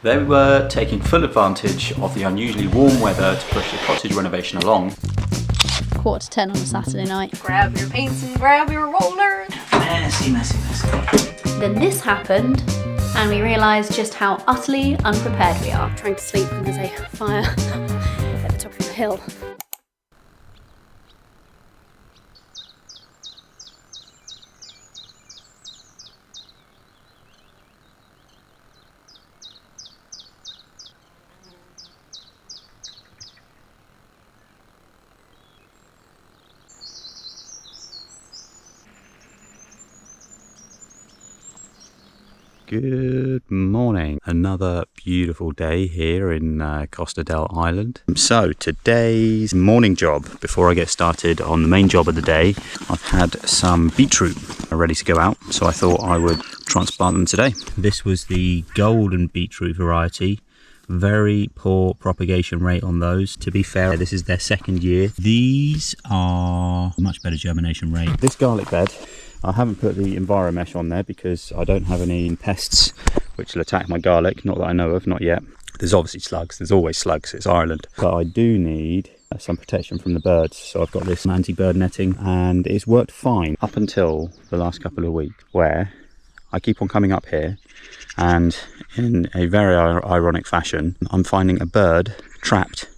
They were taking full advantage of the unusually warm weather to push the cottage renovation along. 9:45 on a Saturday night. Grab your paints and grab your rollers. Messy, messy, messy. Then this happened, and we realised just how utterly unprepared we are. Trying to sleep when there's a fire at the top of the hill. Good morning. Another beautiful day here in Costa del Island. So today's morning job, before I get started on the main job of the day, I've had some beetroot ready to go out, so I thought I would transplant them today. This was the golden beetroot variety. Very poor propagation rate on those. To be fair, this is their second year. These are much better germination rate. This garlic bed, I haven't put the EnviroMesh on there because I don't have any pests which will attack my garlic, not that I know of, not yet. There's obviously slugs, there's always slugs, it's Ireland. But I do need some protection from the birds, so I've got this anti-bird netting and it's worked fine up until the last couple of weeks, where I keep on coming up here and in a very ironic fashion, I'm finding a bird trapped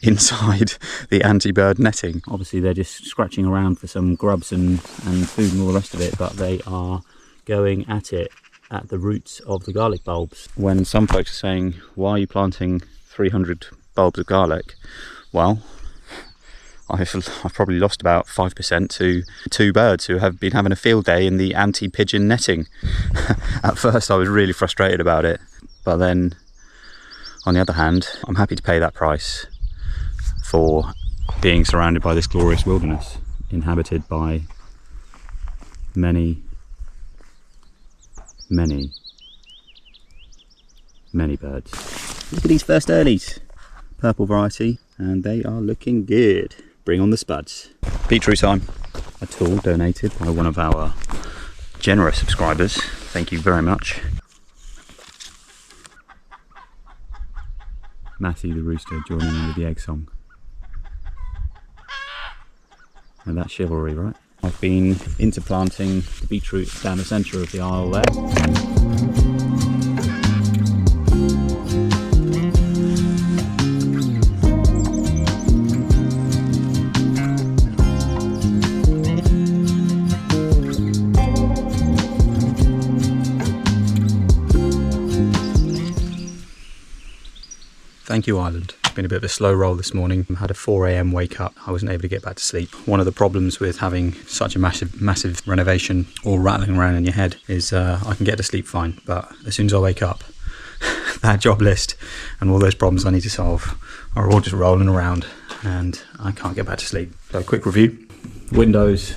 inside the anti-bird netting. Obviously they're just scratching around for some grubs and food and all the rest of it, but they are going at it at the roots of the garlic bulbs. When some folks are saying, why are you planting 300 bulbs of garlic? Well, I've probably lost about 5% to 2 birds who have been having a field day in the anti-pigeon netting. At first I was really frustrated about it, but then on the other hand, I'm happy to pay that price for being surrounded by this glorious wilderness, inhabited by many birds. Look at these first earlies, purple variety, and they are looking good. Bring on the spuds. Beetroot time. A tool donated by one of our generous subscribers. Thank you very much. Matthew the rooster joining in with the egg song. And that's chivalry, right? I've been interplanting the beetroot down the centre of the aisle there. Thank you, Ireland. It's been a bit of a slow roll this morning. I had a 4 AM wake up. I wasn't able to get back to sleep. One of the problems with having such a massive renovation all rattling around in your head is I can get to sleep fine, but as soon as I wake up, that job list and all those problems I need to solve are all just rolling around and I can't get back to sleep. So quick review. Windows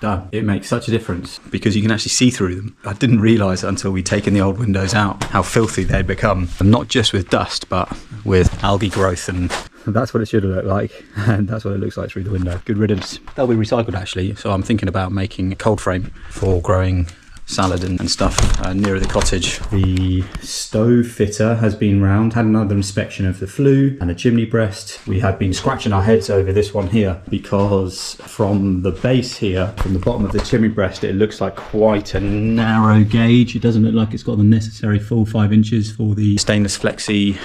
done. It makes such a difference because you can actually see through them. I didn't realise until we'd taken the old windows out how filthy they'd become, and not just with dust but with algae growth, and that's what it should have looked like, and that's what it looks like through the window. Good riddance. They'll be recycled actually, so I'm thinking about making a cold frame for growing salad and stuff nearer the cottage. The stove fitter has been round, had another inspection of the flue and the chimney breast. We had been scratching our heads over this one here because from the base here, from the bottom of the chimney breast, it looks like quite a narrow gauge. It doesn't look like it's got the necessary full 5 inches for the stainless flexi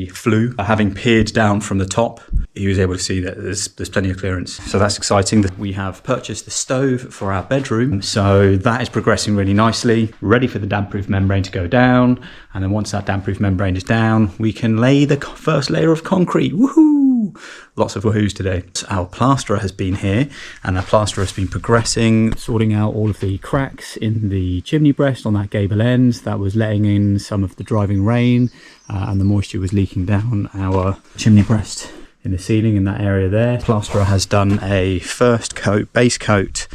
flue. Having peered down from the top, he was able to see that there's plenty of clearance. So that's exciting. That we have purchased the stove for our bedroom. So that is progressing really nicely. Ready for the damp-proof membrane to go down. And then once that damp-proof membrane is down, we can lay the first layer of concrete. Woohoo! Lots of woohoos today. So our plasterer has been here, and our plasterer has been progressing, sorting out all of the cracks in the chimney breast on that gable end that was letting in some of the driving rain, and the moisture was leaking down our chimney breast in the ceiling in that area there. Plasterer has done a first coat, base coat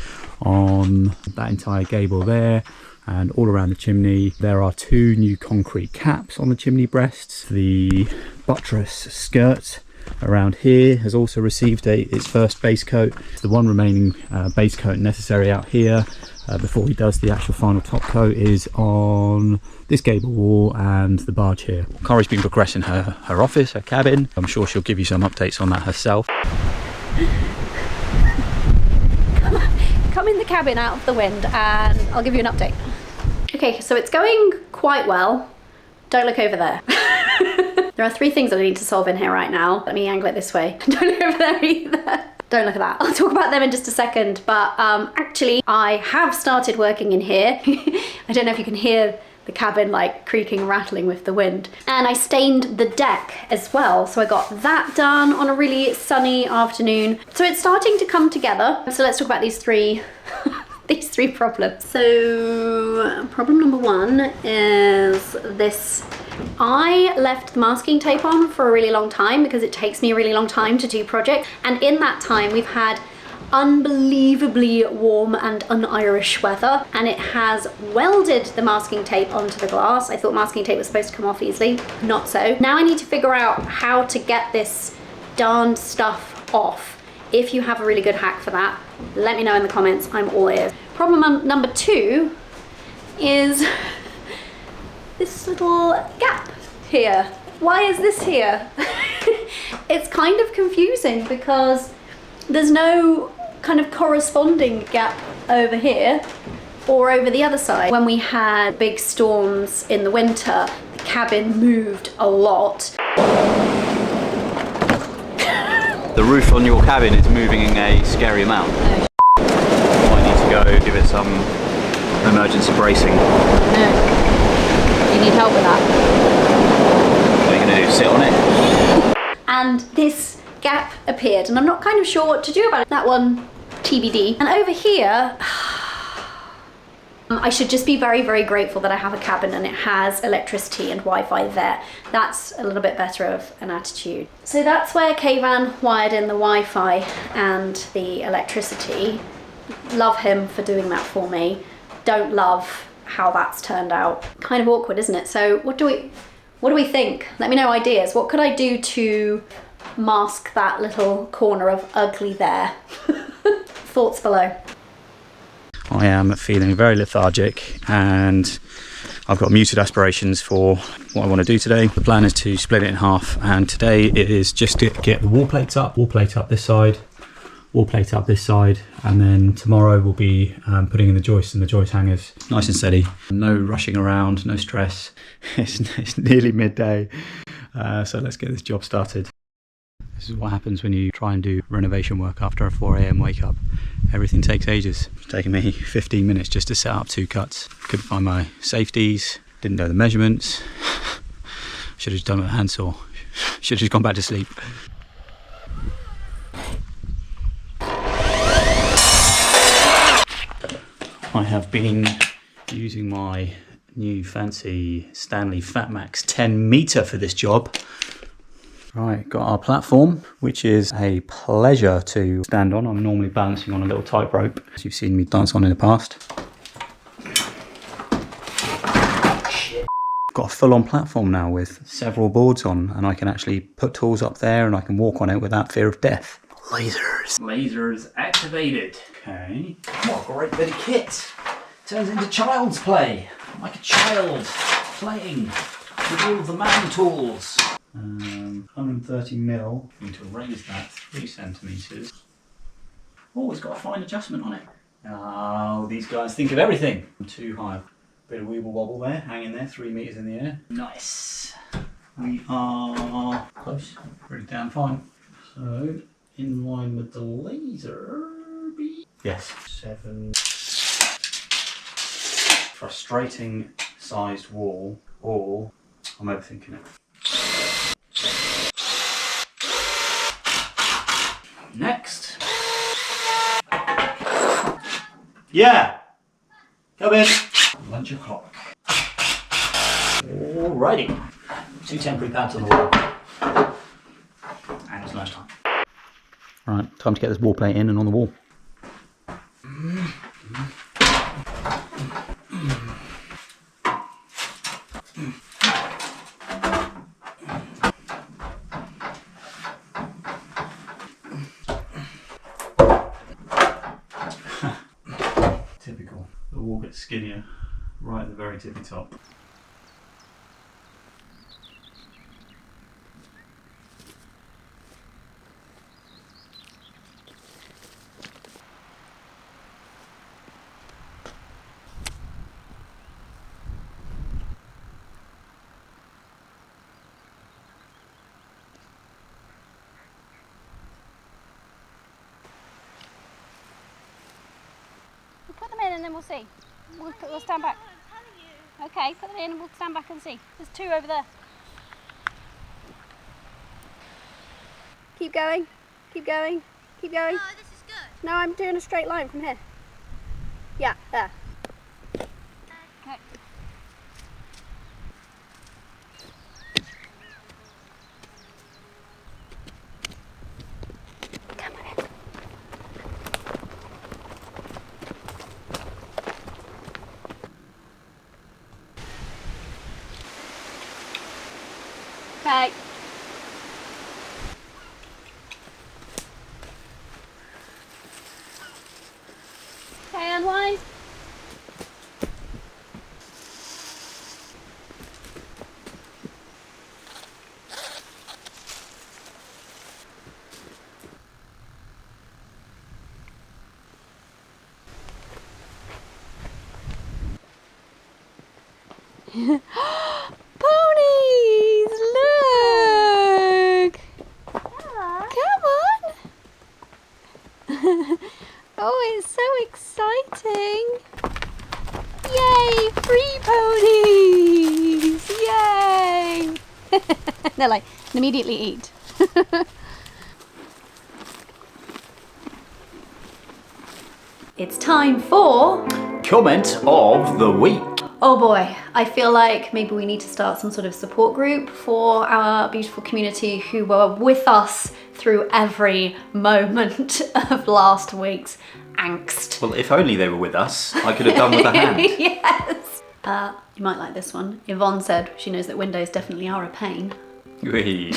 on that entire gable there, and all around the chimney. There are 2 new concrete caps on the chimney breasts. The buttress skirt around here has also received its first base coat. The one remaining base coat necessary out here before he does the actual final top coat is on this gable wall and the barge here. Corrie's been progressing her office, her cabin. I'm sure she'll give you some updates on that herself. Come in the cabin out of the wind and I'll give you an update. Okay, so it's going quite well. Don't look over there. There are 3 things that I need to solve in here right now. Let me angle it this way. Don't look over there either. Don't look at that. I'll talk about them in just a second, but actually I have started working in here. I don't know if you can hear the cabin like creaking and rattling with the wind. And I stained the deck as well. So I got that done on a really sunny afternoon. So it's starting to come together. So let's talk about these 3 these 3 problems. So problem number 1 is this. I left the masking tape on for a really long time because it takes me a really long time to do projects. And in that time we've had unbelievably warm and un-Irish weather, and it has welded the masking tape onto the glass. I thought masking tape was supposed to come off easily. Not so. Now I need to figure out how to get this darned stuff off. If you have a really good hack for that, let me know in the comments. I'm all ears. Problem number 2 is this little gap here. Why is this here? It's kind of confusing because there's no kind of corresponding gap over here or over the other side. When we had big storms in the winter, the cabin moved a lot. The roof on your cabin is moving in a scary amount. You might need to go give it some emergency bracing. No. You need help with that. What are you going to do, sit on it? And this gap appeared and I'm not kind of sure what to do about it. That one, TBD. And over here, I should just be very, very grateful that I have a cabin and it has electricity and Wi-Fi there. That's a little bit better of an attitude. So that's where Kayvan wired in the Wi-Fi and the electricity. Love him for doing that for me. Don't love how that's turned out. Kind of awkward, isn't it? So what do we think? Let me know ideas. What could I do to mask that little corner of ugly there? Thoughts below. I am feeling very lethargic and I've got muted aspirations for what I want to do today. The plan is to split it in half, and today it is just to get the wall plates up. Wall plate up this side, wall plate up this side, and then tomorrow we'll be putting in the joists and the joist hangers. Nice and steady, no rushing around, no stress. It's nearly midday, so let's get this job started. This is what happens when you try and do renovation work after a 4 AM wake up. Everything takes ages. It's taken me 15 minutes just to set up 2 cuts. Couldn't find my safeties, didn't know the measurements. Should have just done it with a handsaw. Should have just gone back to sleep. I have been using my new fancy Stanley Fatmax 10 meter for this job. Right, got our platform, which is a pleasure to stand on. I'm normally balancing on a little tightrope, as you've seen me dance on in the past. Got a full-on platform now with several boards on, and I can actually put tools up there and I can walk on it without fear of death. Lasers. Lasers activated. Okay. What a great bit of kit. Turns into child's play. Like a child playing with all the man tools. 130 mil. I'm going to raise that 3 centimeters. Oh, it's got a fine adjustment on it. Oh, these guys think of everything. Too high. Bit of weeble wobble there, hanging there, 3 meters in the air. Nice. We are close. Pretty damn fine. So, in line with the laser. Yes. 7. Frustrating sized wall, or I'm overthinking it. Next. Yeah. Come in. Lunch o'clock. Alrighty. 2 temporary pads on the wall. And it's lunchtime. Right, time to get this wall plate in and on the wall. very tippy top. We'll put them in and then we'll see. We'll stand back. Okay, put them in and we'll stand back and see. There's 2 over there. Keep going, keep going, keep going. Oh, this is good. No, I'm doing a straight line from here. Yeah, there. Okay. Come on in. Okay. Okay, unwind. Ponies! Look! Come on! Oh, it's so exciting! Yay! Free ponies! Yay! They're like, immediately eat. It's time for... Comment of the week. Oh boy, I feel like maybe we need to start some sort of support group for our beautiful community who were with us through every moment of last week's angst. Well, if only they were with us, I could have done with a hand. Yes. You might like this one. Yvonne said she knows that windows definitely are a pain. Whee.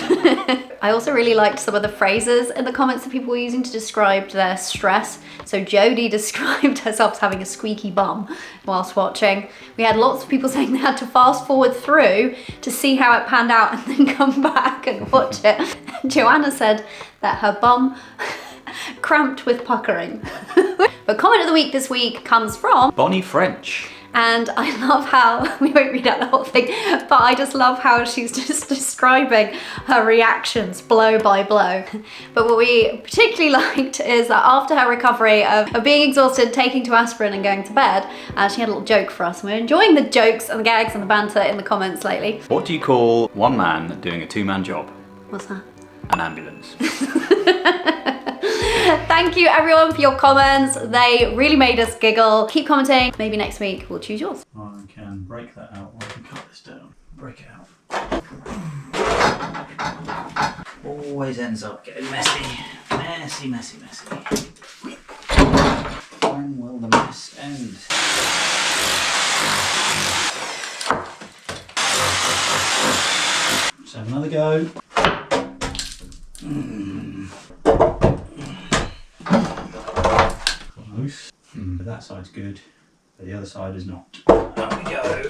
I also really liked some of the phrases in the comments that people were using to describe their stress. So Jodie described herself as having a squeaky bum whilst watching. We had lots of people saying they had to fast forward through to see how it panned out and then come back and watch it. Joanna said that her bum cramped with puckering. But comment of the week this week comes from Bonnie French. And I love how, we won't read out the whole thing, but I just love how she's just describing her reactions blow by blow. But what we particularly liked is that after her recovery of being exhausted, taking to aspirin and going to bed, she had a little joke for us. And we're enjoying the jokes and the gags and the banter in the comments lately. What do you call one man doing a 2-man job? What's that? An ambulance. Thank you everyone for your comments. They really made us giggle. Keep commenting. Maybe next week we'll choose yours. I can break that out, or I can cut this down. Break it out. Always ends up getting messy. Messy, messy, messy. When will the mess end? Let's have another go. Close. But that side's good, but the other side is not. There we go.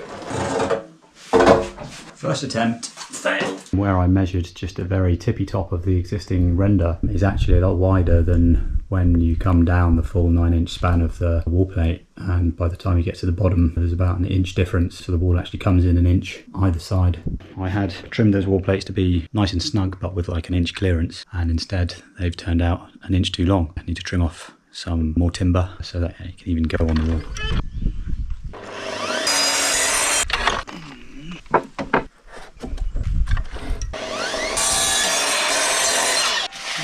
First attempt, fail. Where I measured just a very tippy top of the existing render is actually a lot wider than when you come down the full 9-inch span of the wall plate, and by the time you get to the bottom there's about an inch difference, so the wall actually comes in an inch either side. I had trimmed those wall plates to be nice and snug but with like an inch clearance, and instead they've turned out an inch too long. I need to trim off some more timber so that it can even go on the wall.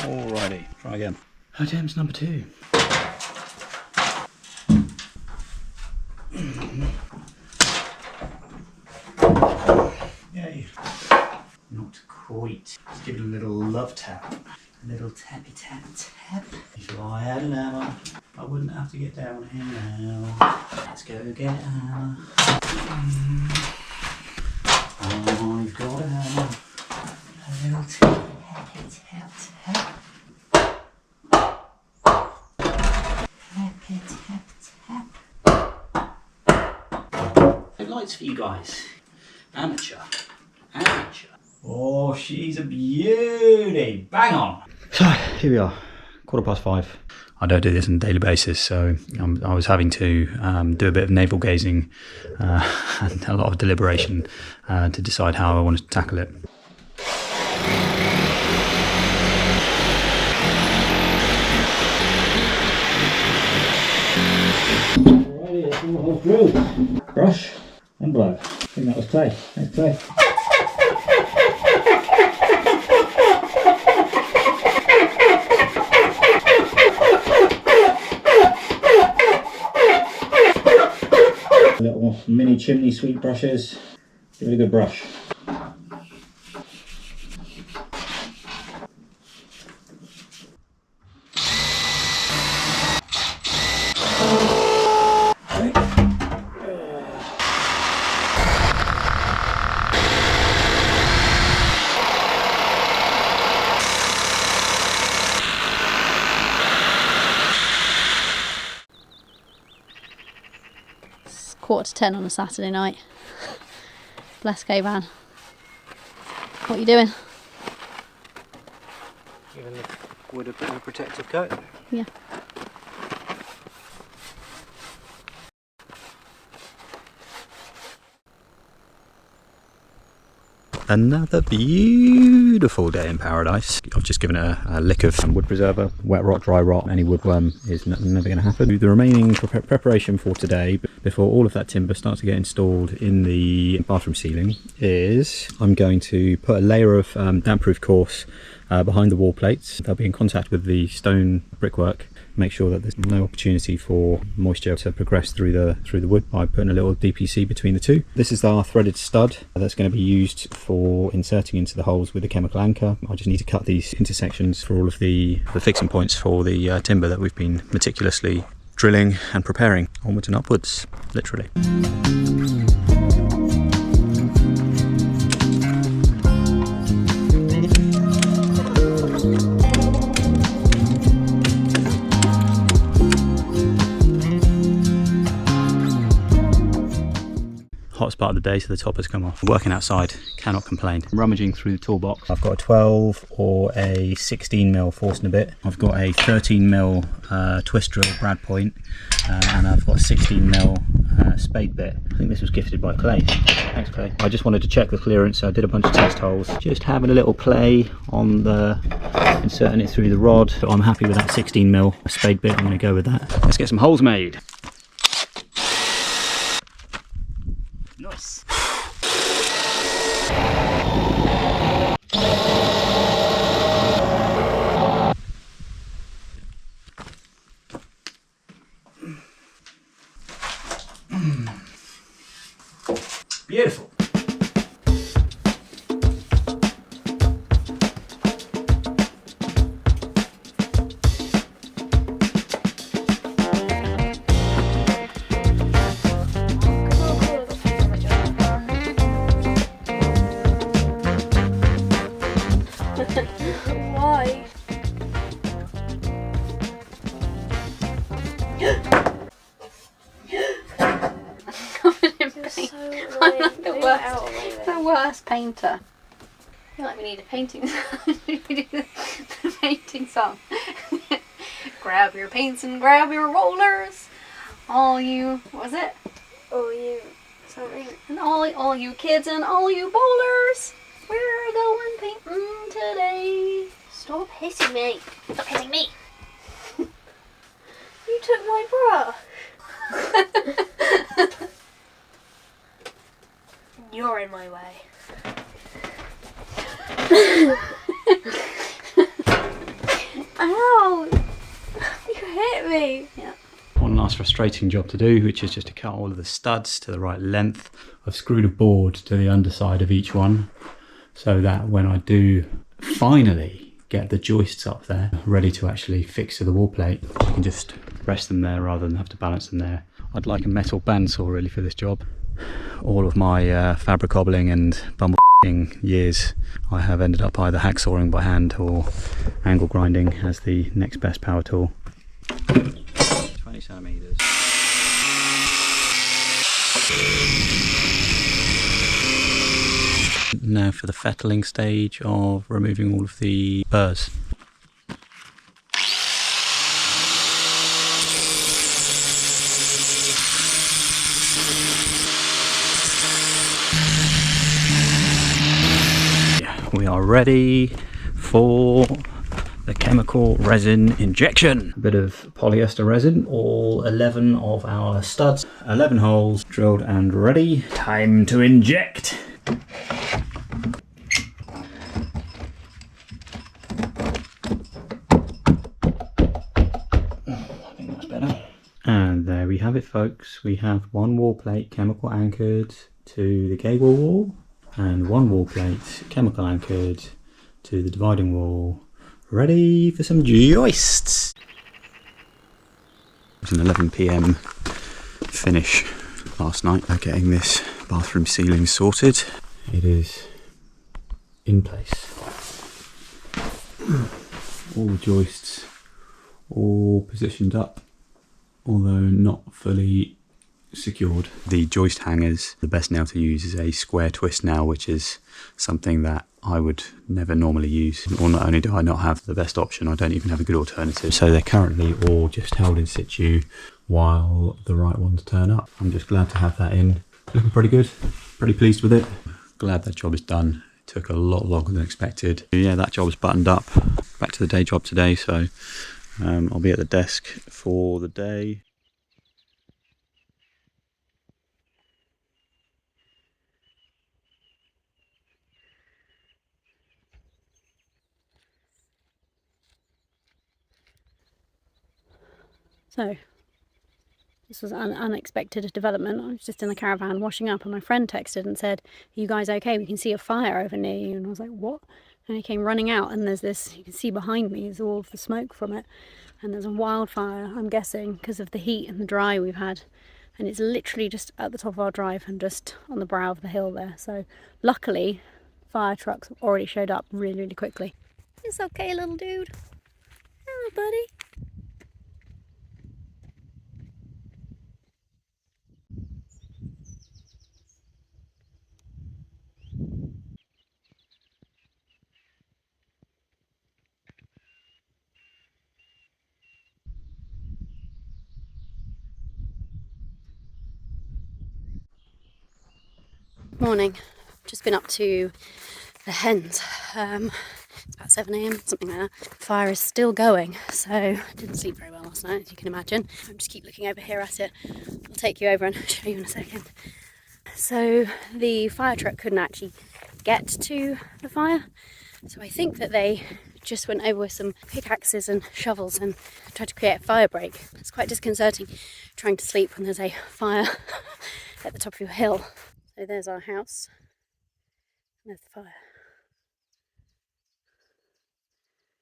Alrighty, try again. Attempts number 2. Yay. Not quite. Let's give it a little love tap. A little tappy tap tap. If I had an hammer, I wouldn't have to get down here now. Let's go get a hammer. I've got a hammer. A little tappy tap tap. Tappy tap tap. The light's for you guys. Amateur. Amateur. Oh, she's a beauty. Bang on. So, here we are. 5:15. I don't do this on a daily basis, so I was having to do a bit of navel gazing and a lot of deliberation to decide how I wanted to tackle it. Alrighty, let's do the whole drill. Brush and blow. I think that was clay. That's clay. Little mini chimney sweep brushes. Give it a good brush. It's 9:45 on a Saturday night. Bless K-Van. What are you doing? Giving the wood a bit of a protective coat. Yeah. Another beautiful day in paradise. I've just given it a lick of wood preserver, wet rot, dry rot. Any woodworm is never going to happen. The remaining preparation for today, before all of that timber starts to get installed in the bathroom ceiling, is I'm going to put a layer of damp-proof course behind the wall plates. They'll be in contact with the stone brickwork. Make sure that there's no opportunity for moisture to progress through the wood by putting a little DPC between the two. This is our threaded stud that's going to be used for inserting into the holes with a chemical anchor. I just need to cut these intersections for all of the fixing points for the timber that we've been meticulously drilling and preparing. Onwards and upwards, literally. Hottest part of the day, so the top has come off. Working outside, cannot complain. Rummaging through the toolbox. I've got a 12 or a 16mm force and a bit. I've got a 13mm twist drill brad point, and I've got a 16mm spade bit. I think this was gifted by Clay. Thanks, Clay. I just wanted to check the clearance, so I did a bunch of test holes. Just having a little play on inserting it through the rod. So I'm happy with that 16mm spade bit. I'm going to go with that. Let's get some holes made. Nice. Beautiful. Why? The worst painter. I feel like we need a painting the painting song. Grab your paints and grab your rollers. All you, what was it? Oh, you something. And all you kids and all you bowlers. We're going painting today. Stop hitting me. Stop hitting me. You took my brush. You're in my way. Ow! You hit me. Yeah. One last frustrating job to do, which is just to cut all of the studs to the right length. I've screwed a board to the underside of each one, so that when I do finally get the joists up there, ready to actually fix to the wall plate, I can just rest them there rather than have to balance them there. I'd like a metal bandsaw really for this job. All of my fabric cobbling and bumble years, I have ended up either hacksawing by hand or angle grinding as the next best power tool. 20 centimeters. Now for the fettling stage of removing all of the burrs. We are ready for the chemical resin injection. A bit of polyester resin, all 11 of our studs, 11 holes drilled and ready. Time to inject. I think that's better. And there we have it, folks. We have one wall plate chemical anchored to the gable wall, and one wall plate chemical anchored to the dividing wall, ready for some joists. It was an 11 PM finish last night, getting this bathroom ceiling sorted. It is in place. All the joists all positioned up, although not fully secured. The joist hangers, the best nail to use is a square twist nail, which is something that I would never normally use. Or not only do I not have the best option, I don't even have a good alternative. So they're currently all just held in situ while the right ones turn up. I'm just glad to have that in. Looking pretty good, pretty pleased with it. Glad that job is done. It took a lot longer than expected. Yeah, that job is buttoned up. Back to the day job today, so I'll be at the desk for the day. So, this was an unexpected development. I was just in the caravan washing up and my friend texted and said, "Are you guys okay? We can see a fire over near you." And I was like, "What?" And he came running out and there's this, you can see behind me is all of the smoke from it. And there's a wildfire, I'm guessing, because of the heat and the dry we've had. And it's literally just at the top of our drive and just on the brow of the hill there. So luckily, fire trucks have already showed up really, really quickly. It's okay, little dude. Hello, buddy. Morning. Just been up to the hens. It's about 7 AM, something like that. Fire is still going, so I didn't sleep very well last night, as you can imagine. I'll just keep looking over here at it. I'll take you over and show you in a second. So the fire truck couldn't actually get to the fire, so I think that they just went over with some pickaxes and shovels and tried to create a fire break. It's quite disconcerting trying to sleep when there's a fire at the top of your hill. So there's our house, and there's the fire.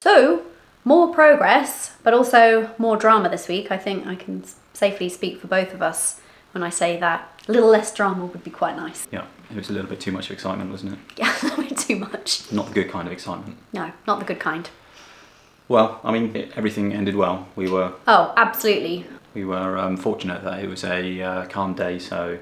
So, more progress, but also more drama this week. I think I can safely speak for both of us when I say that a little less drama would be quite nice. Yeah, it was a little bit too much excitement, wasn't it? Yeah, a little bit too much. Not the good kind of excitement. No, not the good kind. Well, I mean, everything ended well. We were absolutely. Fortunate that it was a calm day, so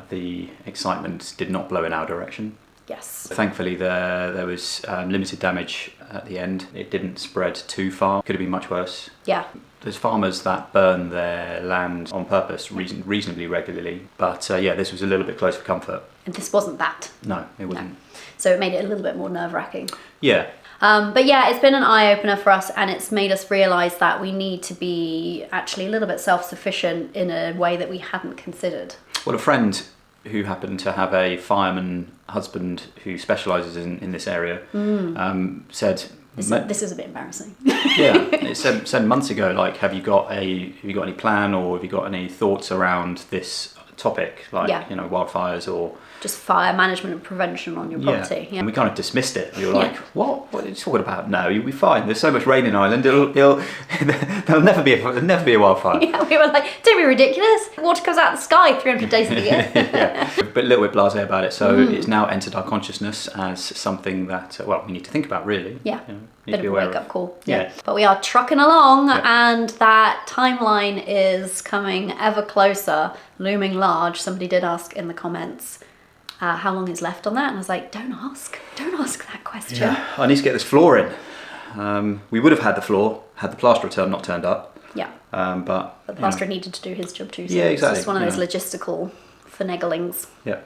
the excitement did not blow in our direction. Yes. Thankfully, there was limited damage at the end. It didn't spread too far. Could have been much worse. Yeah. There's farmers that burn their land on purpose reasonably regularly, but yeah, this was a little bit close for comfort. And this wasn't that. No, it wasn't. No. So it made it a little bit more nerve-wracking. Yeah. But yeah, it's been an eye-opener for us, and it's made us realise that we need to be actually a little bit self-sufficient in a way that we hadn't considered. Well, a friend who happened to have a fireman husband who specialises in this area said... This is a bit embarrassing. Yeah, it said months ago, like, have you got any plan, or have you got any thoughts around this topic, like, wildfires or just fire management and prevention on your property? Yeah. And we kind of dismissed it. We were like, what are you talking about? No, you'll be fine. There's so much rain in Ireland. There'll never be a wildfire. Yeah, we were like, don't be ridiculous. Water comes out of the sky 300 days of the year. Yeah, but a little bit blasé about it. So it's now entered our consciousness as something that we need to think about, really. Yeah. Bit of a wake-up call. Yeah. But we are trucking along, and that timeline is coming ever closer, looming large. Somebody did ask in the comments, how long is left on that, and I was like, don't ask that question. Yeah, I need to get this floor in. We would have had the floor had the plasterer not turned up. Yeah. But the plasterer needed to do his job too. So Yeah, exactly, It's just one of those logistical finaglings. Yeah.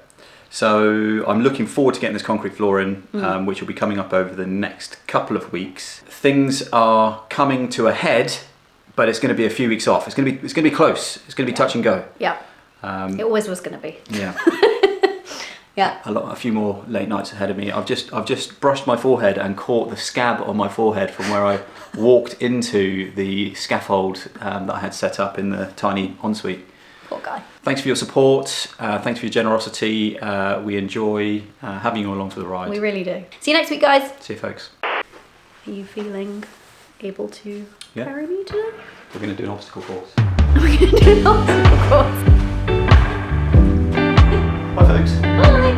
So I'm looking forward to getting this concrete floor in, which will be coming up over the next couple of weeks. Things are coming to a head, but it's going to be a few weeks off. It's going to be close. It's going to be touch and go. Yeah. It always was going to be. Yeah. Yeah. A few more late nights ahead of me. I've just brushed my forehead and caught the scab on my forehead from where I walked into the scaffold that I had set up in the tiny ensuite. Poor guy. Thanks for your support. Thanks for your generosity. We enjoy having you along for the ride. We really do. See you next week, guys. See you, folks. Are you feeling able to Yeah. carry me today? We're going to do an obstacle course. We're going to do an obstacle course. Bye, folks. Bye.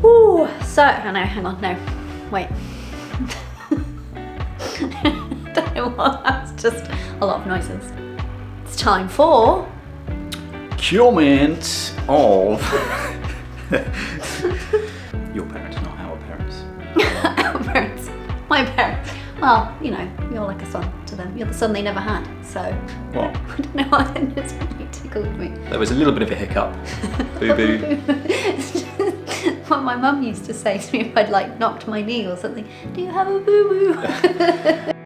Ooh, so, oh no, hang on, no, wait. Don't know what, that's just a lot of noises. It's time for... Comment of your parents, not our parents. Our parents. My parents. Well, you know, you're like a son to them. You're the son they never had, so... What? I don't know why it just really tickled me. There was a little bit of a hiccup. Boo boo. What my mum used to say to me if I'd like knocked my knee or something, do you have a boo-boo?